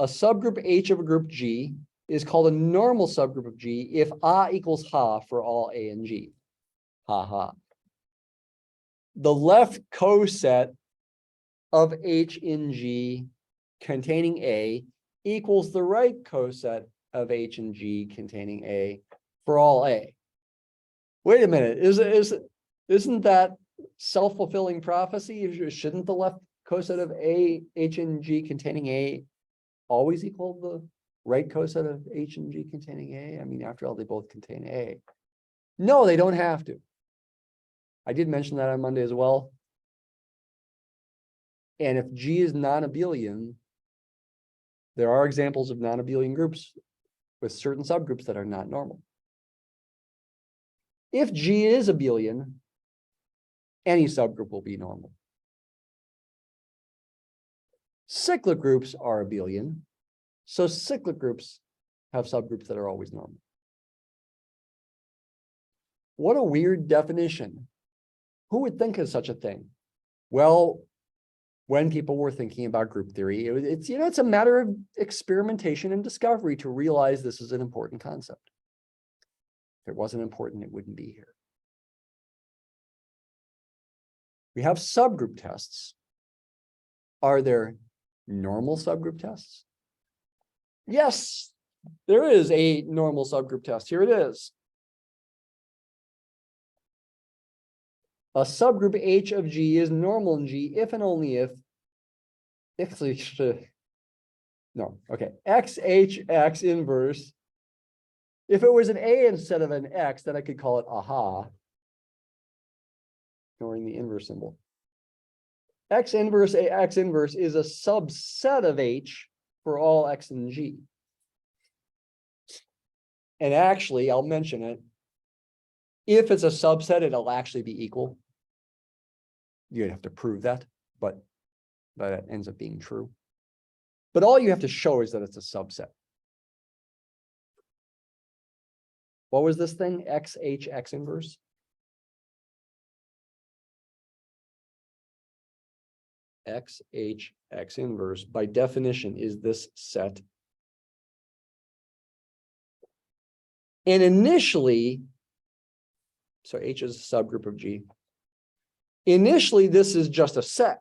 a subgroup H of a group G is called a normal subgroup of G if A equals Ha for all A and G. Ha ha. The left coset of H in G containing A equals the right coset of H and G containing A for all A. Wait a minute, isn't that self-fulfilling prophecy? Shouldn't the left coset of A, H and G containing A always equal the right coset of H and G containing A? I mean, after all, they both contain A. No, they don't have to. I did mention that on Monday as well. And if G is non-abelian, there are examples of non-abelian groups with certain subgroups that are not normal. If G is abelian, any subgroup will be normal. Cyclic groups are abelian, so cyclic groups have subgroups that are always normal. What a weird definition. Who would think of such a thing? Well, when people were thinking about group theory, it's a matter of experimentation and discovery to realize this is an important concept. If it wasn't important, it wouldn't be here. We have subgroup tests. Are there normal subgroup tests? Yes, there is a normal subgroup test. Here it is. A subgroup H of G is normal in G if and only if XHX inverse. If it was an A instead of an X, then I could call it aha, ignoring the inverse symbol. X inverse AX inverse is a subset of H for all X and G. And actually, I'll mention it. If it's a subset, it'll actually be equal. You'd have to prove that, but that ends up being true. But all you have to show is that it's a subset. What was this thing? XHX inverse? XHX inverse, by definition, is this set. And initially, so H is a subgroup of G. Initially, this is just a set.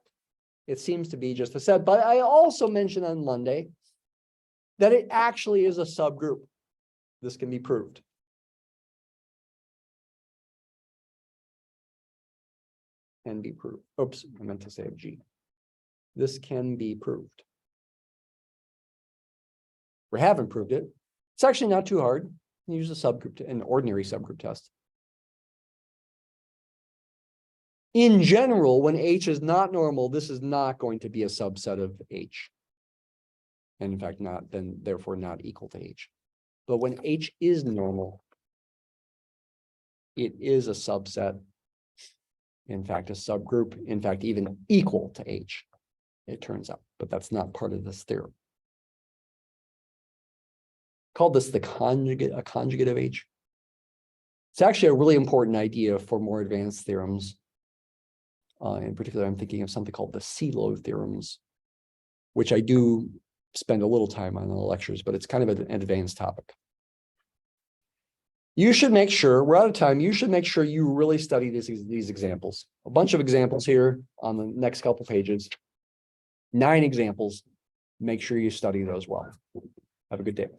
It seems to be just a set. But I also mentioned on Monday that it actually is a subgroup. This can be proved. Can be proved. Oops, I meant to say of G. This can be proved. We haven't proved it. It's actually not too hard. You use a subgroup, an ordinary subgroup test. In general, when H is not normal, this is not going to be a subset of H. And in fact, therefore not equal to H. But when H is normal, it is a subset. In fact, a subgroup, in fact, even equal to H, it turns out. But that's not part of this theorem. Call this a conjugate of H. It's actually a really important idea for more advanced theorems. In particular, I'm thinking of something called the CELO theorems, which I do spend a little time on in the lectures, but it's kind of an advanced topic. You should make sure, we're out of time, you should make sure you really study these examples. A bunch of examples here on the next couple pages. 9 examples. Make sure you study those well. Have a good day.